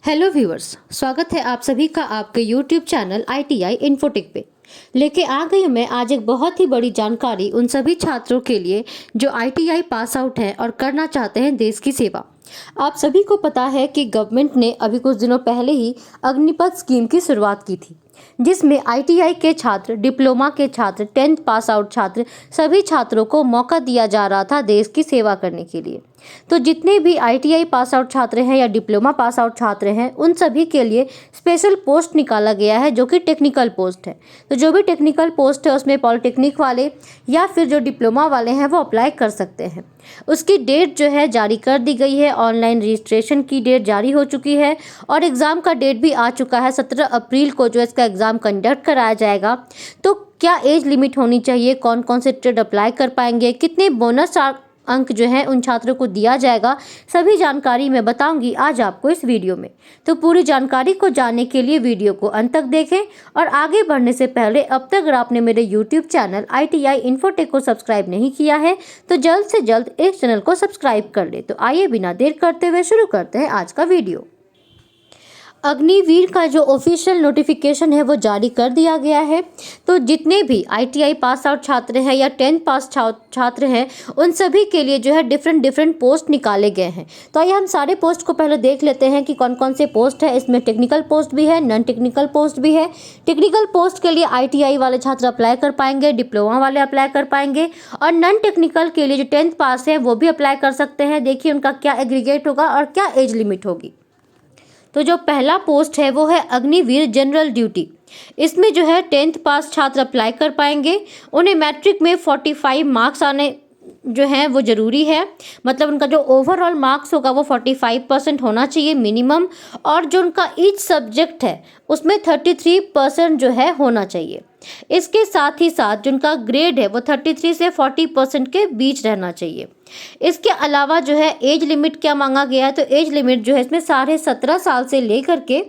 Hello viewers, स्वागत है आप सभी का आपके YouTube चैनल ITI इन्फोटेक पे। लेके आ गई हूँ मैं आज एक बहुत ही बड़ी जानकारी उन सभी छात्रों के लिए जो ITI पास आउट हैं और करना चाहते हैं देश की सेवा। आप सभी को पता है कि गवर्नमेंट ने अभी कुछ दिनों पहले ही अग्निपथ स्कीम की शुरुआत की थी, जिसमें ITI के छात्र, डिप्लोमा के छात्र, 10th पास आउट छात्र, सभी छात्रों को मौका दिया जा रहा था देश की सेवा करने के लिए। तो जितने भी ITI पास आउट छात्र हैं या डिप्लोमा पास आउट छात्र हैं, उन सभी के लिए स्पेशल पोस्ट निकाला गया है जो कि टेक्निकल पोस्ट है। तो जो भी टेक्निकल पोस्ट है उसमें पॉलिटेक्निक वाले या फिर जो डिप्लोमा वाले हैं वो अप्लाई कर सकते हैं। उसकी डेट जो है जारी कर दी गई है, ऑनलाइन रजिस्ट्रेशन की डेट जारी हो चुकी है और एग्ज़ाम का डेट भी आ चुका है। 17 अप्रैल को जो इसका एग्ज़ाम कंडक्ट कराया जाएगा। तो क्या एज लिमिट होनी चाहिए, कौन कौन से ट्रेड अप्लाई कर पाएंगे, कितने बोनस अंक जो है उन छात्रों को दिया जाएगा, सभी जानकारी मैं बताऊंगी आज आपको इस वीडियो में। तो पूरी जानकारी को जानने के लिए वीडियो को अंत तक देखें और आगे बढ़ने से पहले अब तक अगर आपने मेरे YouTube चैनल ITI इन्फोटेक को सब्सक्राइब नहीं किया है तो जल्द से जल्द इस चैनल को सब्सक्राइब कर ले। तो आइए बिना देर करते हुए शुरू करते हैं आज का वीडियो। अग्निवीर का जो ऑफिशियल नोटिफिकेशन है वो जारी कर दिया गया है। तो जितने भी ITI पास आउट छात्र हैं या 10th पास छात्र हैं, उन सभी के लिए जो है डिफरेंट पोस्ट निकाले गए हैं। तो आइए हम सारे पोस्ट को पहले देख लेते हैं कि कौन कौन से पोस्ट है। इसमें टेक्निकल पोस्ट भी है, नॉन टेक्निकल पोस्ट भी है। टेक्निकल पोस्ट के लिए ITI वाले छात्र अप्लाई कर पाएंगे, डिप्लोमा वाले अप्लाई कर पाएंगे और नॉन टेक्निकल के लिए जो 10th पास है वो भी अप्लाई कर सकते हैं। देखिए उनका क्या एग्रीगेट होगा और क्या एज लिमिट होगी। तो जो पहला पोस्ट है वो है अग्निवीर जनरल ड्यूटी। इसमें जो है 10th पास छात्र अप्लाई कर पाएंगे। उन्हें मैट्रिक में 45 मार्क्स आने जो है वो ज़रूरी है, मतलब उनका जो ओवरऑल मार्क्स होगा वो 45% होना चाहिए मिनिमम, और जो उनका ईच सब्जेक्ट है उसमें 33% जो है होना चाहिए। इसके साथ ही साथ जो उनका ग्रेड है वो 33 से 40% के बीच रहना चाहिए। इसके अलावा जो है एज लिमिट क्या मांगा गया है, तो एज लिमिट जो है इसमें 17.5 साल से लेकर के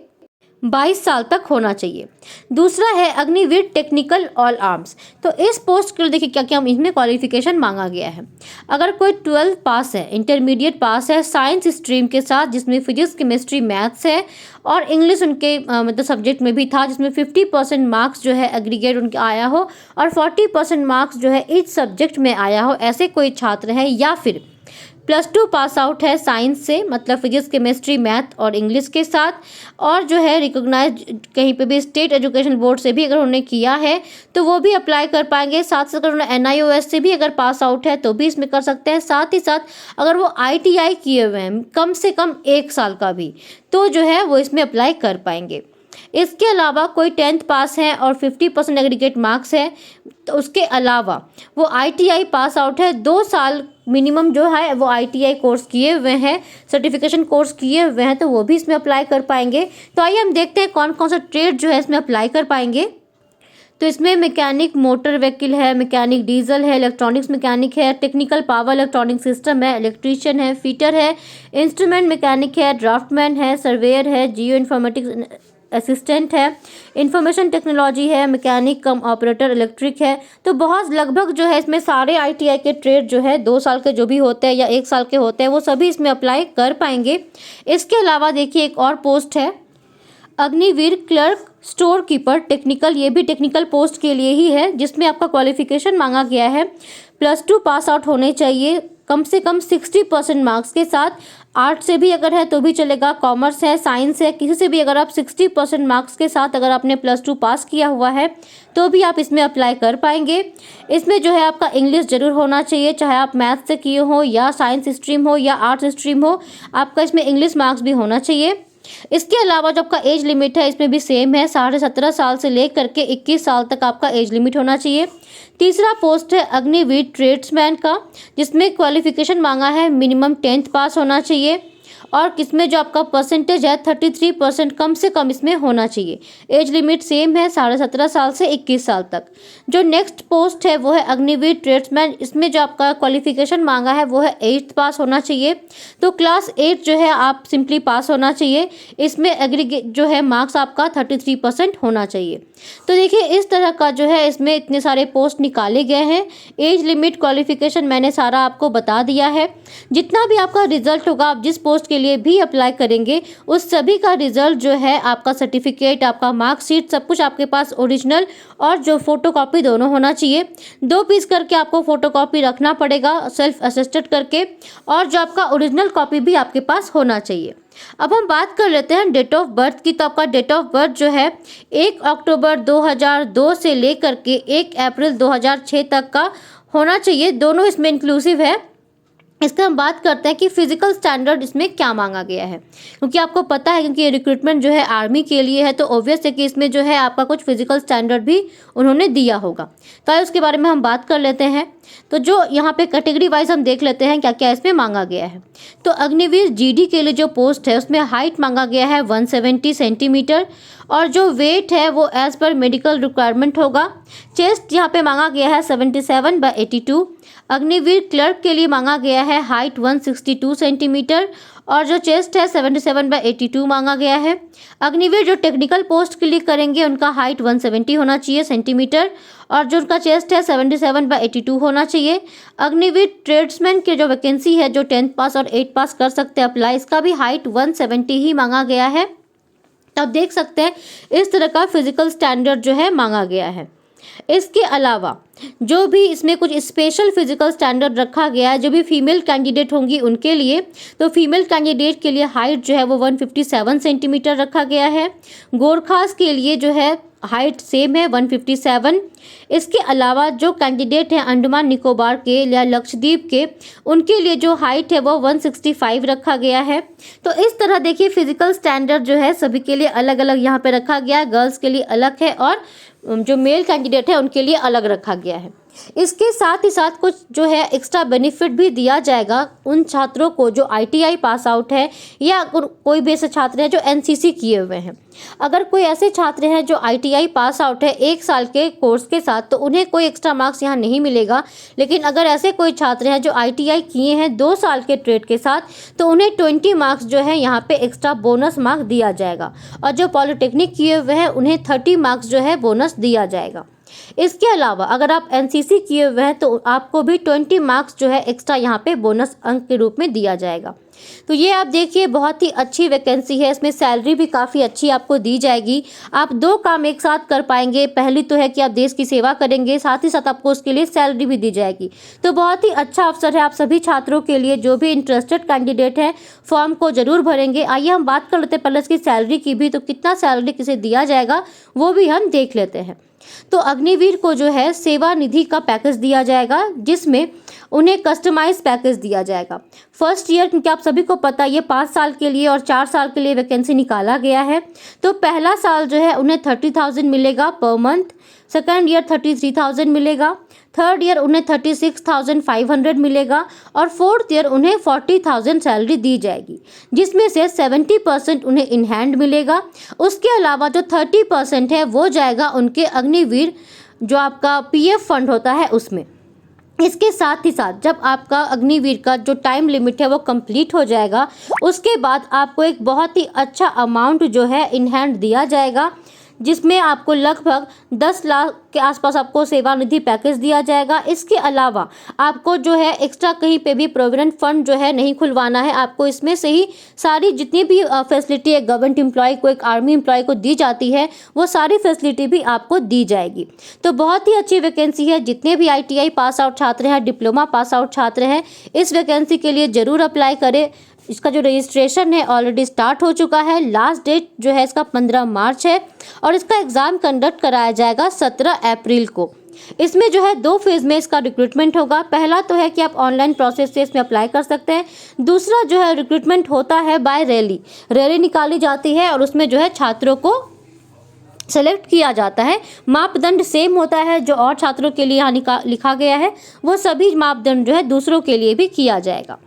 22 साल तक होना चाहिए। दूसरा है अग्निवीर टेक्निकल ऑल आर्म्स। तो इस पोस्ट के लिए देखिए क्या क्या इसमें क्वालिफिकेशन मांगा गया है। अगर कोई 12th पास है, इंटरमीडिएट पास है साइंस स्ट्रीम के साथ, जिसमें फिजिक्स, केमिस्ट्री, मैथ्स है और इंग्लिश उनके मतलब सब्जेक्ट में भी था, जिसमें 50% मार्क्स जो है एग्रीगेट उनके आया हो और 40% मार्क्स जो है ईच सब्जेक्ट में आया हो, ऐसे कोई छात्र है, या फिर +2 पास आउट है साइंस से, मतलब फिजिक्स, केमिस्ट्री, मैथ और इंग्लिश के साथ, और जो है रिकॉग्नाइज कहीं पे भी स्टेट एजुकेशन बोर्ड से भी अगर उन्होंने किया है तो वो भी अप्लाई कर पाएंगे। साथ साथ अगर उन्होंने NIOS से भी अगर पास आउट है तो भी इसमें कर सकते हैं। साथ ही साथ अगर वो ITI किए हुए हैं कम से कम 1 साल का भी, तो जो है वो इसमें अप्लाई कर पाएंगे। इसके अलावा कोई 10th पास है और 50% एग्रीगेट मार्क्स है, तो उसके अलावा वो ITI पास आउट है, 2 साल मिनिमम जो है वो ITI कोर्स किए हुए हैं, सर्टिफिकेशन कोर्स किए हुए हैं, तो वो भी इसमें अप्लाई कर पाएंगे। तो आइए हम देखते हैं कौन कौन सा ट्रेड जो है इसमें अप्लाई कर पाएंगे। तो इसमें मैकेनिक मोटर व्हीकल है, मैकेनिक डीजल है, इलेक्ट्रॉनिक्स मैकेनिक है, टेक्निकल पावर इलेक्ट्रॉनिक सिस्टम है, इलेक्ट्रीशियन है, फिटर है, इंस्ट्रूमेंट मैकेनिक है, ड्राफ्टमैन है, सर्वेयर है, जियो इन्फॉर्मेटिक्स असिस्टेंट है, इंफॉर्मेशन टेक्नोलॉजी है, मैकेनिक कम ऑपरेटर इलेक्ट्रिक है। तो बहुत लगभग जो है इसमें सारे ITI के ट्रेड जो है 2 साल के जो भी होते हैं या 1 साल के होते हैं वो सभी इसमें अप्लाई कर पाएंगे। इसके अलावा देखिए एक और पोस्ट है Agniveer clerk store keeper technical. ये भी टेक्निकल पोस्ट के लिए ही है, जिसमें आपका क्वालिफिकेशन मांगा गया है +2 पास आउट होने चाहिए, कम से कम 60% मार्क्स के साथ। आर्ट से भी अगर है तो भी चलेगा, कॉमर्स है, साइंस है, किसी से भी अगर आप 60% मार्क्स के साथ अगर आपने +2 पास किया हुआ है तो भी आप इसमें अप्लाई कर पाएंगे। इसमें जो है आपका इंग्लिश ज़रूर होना चाहिए, चाहे आप मैथ से किए हो या साइंस स्ट्रीम हो या आर्ट्स स्ट्रीम हो, आपका इसमें इंग्लिश मार्क्स भी होना चाहिए। इसके अलावा जो आपका एज लिमिट है इसमें भी सेम है, 17.5 साल से लेकर के 21 साल तक आपका एज लिमिट होना चाहिए। तीसरा पोस्ट है अग्निवीर ट्रेड्समैन का, जिसमें क्वालिफिकेशन मांगा है मिनिमम 10th पास होना चाहिए और किसमें जो आपका परसेंटेज है 33% कम से कम इसमें होना चाहिए। एज लिमिट सेम है, 17.5 साल से 21 साल तक। जो नेक्स्ट पोस्ट है वो है अग्निवीर ट्रेड्समैन। इसमें जो आपका क्वालिफिकेशन मांगा है वो है 8th पास होना चाहिए। तो क्लास 8 जो है आप सिंपली पास होना चाहिए। इसमें एग्रीगेट जो है मार्क्स आपका 33% होना चाहिए। तो देखिए इस तरह का जो है इसमें इतने सारे पोस्ट निकाले गए हैं। एज लिमिट, क्वालिफिकेशन मैंने सारा आपको बता दिया है। जितना भी आपका रिजल्ट होगा, आप जिस पोस्ट के लिए भी अप्लाई करेंगे उस सभी का रिजल्ट जो है, आपका सर्टिफिकेट, आपका मार्कशीट, सब कुछ आपके पास ओरिजिनल और जो फोटोकॉपी दोनों होना चाहिए। 2 पीस करके आपको फोटोकॉपी रखना पड़ेगा सेल्फ अटेस्टेड करके, और जो आपका ओरिजिनल कॉपी भी आपके पास होना चाहिए। अब हम बात कर लेते हैं डेट ऑफ बर्थ की। तो आपका डेट ऑफ बर्थ जो है 1 अक्टूबर 2002 से लेकर के 1 अप्रैल 2006 तक का होना चाहिए, दोनों इसमें इंक्लूसिव है। इसका हम बात करते हैं कि फिजिकल स्टैंडर्ड इसमें क्या मांगा गया है, क्योंकि आपको पता है क्योंकि ये रिक्रूटमेंट जो है आर्मी के लिए है, तो ऑब्वियस है कि इसमें जो है आपका कुछ फिजिकल स्टैंडर्ड भी उन्होंने दिया होगा। तो उसके बारे में हम बात कर लेते हैं। तो जो यहाँ पे कैटेगरी वाइज हम देख लेते हैं क्या क्या इसमें मांगा गया है। तो अग्निवीर जीडी के लिए जो पोस्ट है उसमें हाइट मांगा गया है 170 सेंटीमीटर, और जो वेट है वो एज पर मेडिकल रिक्वायरमेंट होगा। चेस्ट यहाँ पे मांगा गया है 77/82। अग्निवीर क्लर्क के लिए मांगा गया है हाइट 162 सेंटीमीटर, और जो चेस्ट है 77/82 मांगा गया है। अग्निवीर जो टेक्निकल पोस्ट के लिए करेंगे उनका हाइट 170 होना चाहिए सेंटीमीटर, और जो उनका चेस्ट है 77/82 होना चाहिए। अग्निवीर ट्रेड्समैन की जो वैकेंसी है, जो 10th पास और 8 पास कर सकते हैं अप्लाई, इसका भी हाइट 170 ही मांगा गया है। तो आप देख सकते हैं इस तरह का फिजिकल स्टैंडर्ड जो है मांगा गया है। इसके अलावा जो भी इसमें कुछ स्पेशल फिजिकल स्टैंडर्ड रखा गया है जो भी फीमेल कैंडिडेट होंगी उनके लिए, तो फीमेल कैंडिडेट के लिए हाइट जो है वो 157 सेंटीमीटर रखा गया है। गोरखास के लिए जो है हाइट सेम है 157। इसके अलावा जो कैंडिडेट हैं अंडमान निकोबार के या लक्षद्वीप के, उनके लिए जो हाइट है वो 165 रखा गया है। तो इस तरह देखिए फिजिकल स्टैंडर्ड जो है सभी के लिए अलग अलग यहाँ पे रखा गया है। गर्ल्स के लिए अलग है और जो मेल कैंडिडेट है उनके लिए अलग रखा गया है। इसके साथ ही साथ कुछ जो है एक्स्ट्रा बेनिफिट भी दिया जाएगा उन छात्रों को जो आईटीआई पास आउट है, या कोई भी ऐसे छात्र हैं जो एनसीसी किए हुए हैं। अगर कोई ऐसे छात्र हैं जो आईटीआई पास आउट है 1 साल के कोर्स के साथ, तो उन्हें कोई एक्स्ट्रा मार्क्स यहाँ नहीं मिलेगा। लेकिन अगर ऐसे कोई छात्र हैं जो आईटीआई किए हैं 2 साल के ट्रेड के साथ, तो उन्हें 20 मार्क्स जो है यहाँ पे एक्स्ट्रा बोनस मार्क्स दिया जाएगा, और जो पॉलिटेक्निक किए हुए हैं उन्हें 30 मार्क्स जो है बोनस दिया जाएगा। इसके अलावा अगर आप एनसीसी किए हुए हैं तो आपको भी 20 मार्क्स जो है एक्स्ट्रा यहाँ पे बोनस अंक के रूप में दिया जाएगा। तो ये आप देखिए बहुत ही अच्छी वैकेंसी है, इसमें सैलरी भी काफ़ी अच्छी आपको दी जाएगी। आप 2 काम एक साथ कर पाएंगे। पहली तो है कि आप देश की सेवा करेंगे, साथ ही साथ आपको उसके लिए सैलरी भी दी जाएगी। तो बहुत ही अच्छा अवसर है आप सभी छात्रों के लिए। जो भी इंटरेस्टेड कैंडिडेट हैं फॉर्म को जरूर भरेंगे। आइए हम बात कर लेते हैं पहले इसकी सैलरी की भी, तो कितना सैलरी किसे दिया जाएगा वो भी हम देख लेते हैं। तो अग्निवीर को जो है सेवा निधि का पैकेज दिया जाएगा, जिसमें उन्हें कस्टमाइज पैकेज दिया जाएगा। फर्स्ट ईयर, क्योंकि आप सभी को पता है ये 5 साल के लिए और 4 साल के लिए वैकेंसी निकाला गया है, तो पहला साल जो है उन्हें 30,000 मिलेगा पर मंथ। सेकेंड ईयर 33,000 मिलेगा। थर्ड ईयर उन्हें 36,500 मिलेगा, और फोर्थ ईयर उन्हें 40,000 सैलरी दी जाएगी, जिसमें से 70% उन्हें इन हैंड मिलेगा। उसके अलावा जो 30% है वो जाएगा उनके अग्निवीर जो आपका पीएफ फंड होता है उसमें। इसके साथ ही साथ जब आपका अग्निवीर का जो टाइम लिमिट है वो कंप्लीट हो जाएगा, उसके बाद आपको एक बहुत ही अच्छा अमाउंट जो है इन हैंड दिया जाएगा, जिसमें आपको लगभग 10 लाख के आसपास आपको सेवा निधि पैकेज दिया जाएगा। इसके अलावा आपको जो है एक्स्ट्रा कहीं पे भी प्रोविडेंट फंड जो है नहीं खुलवाना है। आपको इसमें से ही सारी जितनी भी फैसिलिटी एक गवर्नमेंट एम्प्लॉय को, एक आर्मी एम्प्लॉय को दी जाती है, वो सारी फैसिलिटी भी आपको दी जाएगी। तो बहुत ही अच्छी वैकेंसी है। जितने भी ITI पास आउट छात्र हैं, डिप्लोमा पास आउट छात्र हैं, इस वैकेंसी के लिए ज़रूर अप्लाई करें। इसका जो रजिस्ट्रेशन है ऑलरेडी स्टार्ट हो चुका है। लास्ट डेट जो है इसका 15 मार्च है, और इसका एग्ज़ाम कंडक्ट कराया जाएगा 17 अप्रैल को। इसमें जो है 2 फेज़ में इसका रिक्रूटमेंट होगा। पहला तो है कि आप ऑनलाइन प्रोसेस से इसमें अप्लाई कर सकते हैं। दूसरा जो है रिक्रूटमेंट होता है बाय रैली निकाली जाती है, और उसमें जो है छात्रों को सेलेक्ट किया जाता है। मापदंड सेम होता है जो और छात्रों के लिए यहाँ लिखा गया है, वो सभी मापदंड जो है दूसरों के लिए भी किया जाएगा।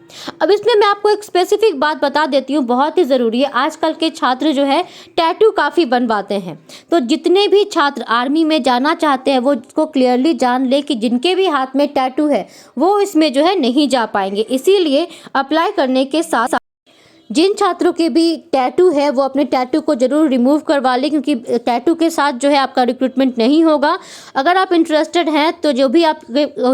अब इसमें मैं आपको एक स्पेसिफिक बात बता देती हूँ, बहुत ही ज़रूरी है। आजकल के छात्र जो है टैटू काफ़ी बनवाते हैं, तो जितने भी छात्र आर्मी में जाना चाहते हैं वो इसको क्लियरली जान ले कि जिनके भी हाथ में टैटू है वो इसमें जो है नहीं जा पाएंगे। इसीलिए अप्लाई करने के साथ जिन छात्रों के भी टैटू है वो अपने टैटू को जरूर रिमूव करवा लें, क्योंकि टैटू के साथ जो है आपका रिक्रूटमेंट नहीं होगा। अगर आप इंटरेस्टेड हैं तो जो भी आप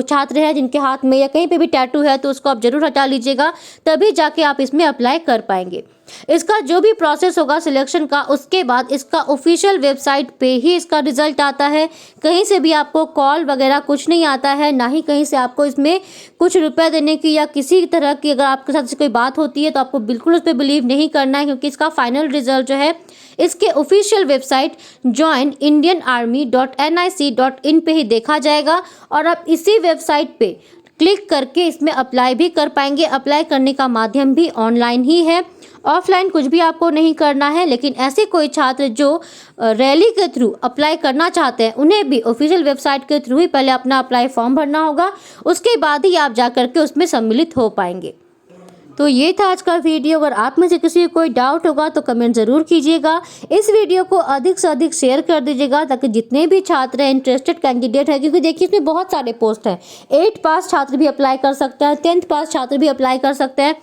छात्र हैं जिनके हाथ में या कहीं पे भी टैटू है तो उसको आप जरूर हटा लीजिएगा, तभी जाके आप इसमें अप्लाई कर पाएंगे। इसका जो भी प्रोसेस होगा सिलेक्शन का, उसके बाद इसका ऑफिशियल वेबसाइट पे ही इसका रिजल्ट आता है। कहीं से भी आपको कॉल वगैरह कुछ नहीं आता है, ना ही कहीं से आपको इसमें कुछ रुपए देने की या किसी तरह की अगर आपके साथ से कोई बात होती है तो आपको बिल्कुल उस पर बिलीव नहीं करना है, क्योंकि इसका फाइनल रिजल्ट जो है इसके ऑफिशियल वेबसाइट joinindianarmy.nic.in पे ही देखा जाएगा और आप इसी वेबसाइट पे क्लिक करके इसमें अप्लाई भी कर पाएंगे। अप्लाई करने का माध्यम भी ऑनलाइन ही है, ऑफलाइन कुछ भी आपको नहीं करना है। लेकिन ऐसे कोई छात्र जो रैली के थ्रू अप्लाई करना चाहते हैं उन्हें भी ऑफिशियल वेबसाइट के थ्रू ही पहले अपना अप्लाई फॉर्म भरना होगा, उसके बाद ही आप जा करके उसमें सम्मिलित हो पाएंगे। तो ये था आज का वीडियो। अगर आप में से किसी को कोई डाउट होगा तो कमेंट ज़रूर कीजिएगा। इस वीडियो को अधिक से अधिक शेयर कर दीजिएगा ताकि जितने भी छात्र हैं, इंटरेस्टेड कैंडिडेट हैं, क्योंकि देखिए इसमें बहुत सारे पोस्ट हैं। 8 पास छात्र भी अप्लाई कर सकते हैं, 10th पास छात्र भी अप्लाई कर सकते हैं,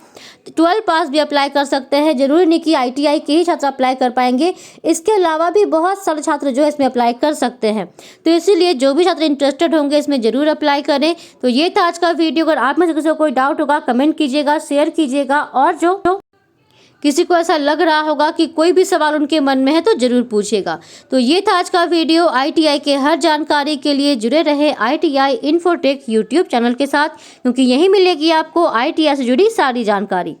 12 पास भी अप्लाई कर सकते हैं। जरूरी नहीं कि ITI के ही छात्र अप्लाई कर पाएंगे, इसके अलावा भी बहुत सारे छात्र जो है इसमें अप्लाई कर सकते हैं। तो इसीलिए जो भी छात्र इंटरेस्टेड होंगे इसमें ज़रूर अप्लाई करें। तो ये था आज का वीडियो। अगर आप में से किसी को कोई डाउट होगा कमेंट कीजिएगा, शेयर कीजिएगा, और जो किसी को ऐसा लग रहा होगा कि कोई भी सवाल उनके मन में है तो जरूर पूछिएगा। तो ये था आज का वीडियो। ITI के हर जानकारी के लिए जुड़े रहे ITI इन्फोटेक यूट्यूब चैनल के साथ, क्योंकि यहीं मिलेगी आपको ITI से जुड़ी सारी जानकारी।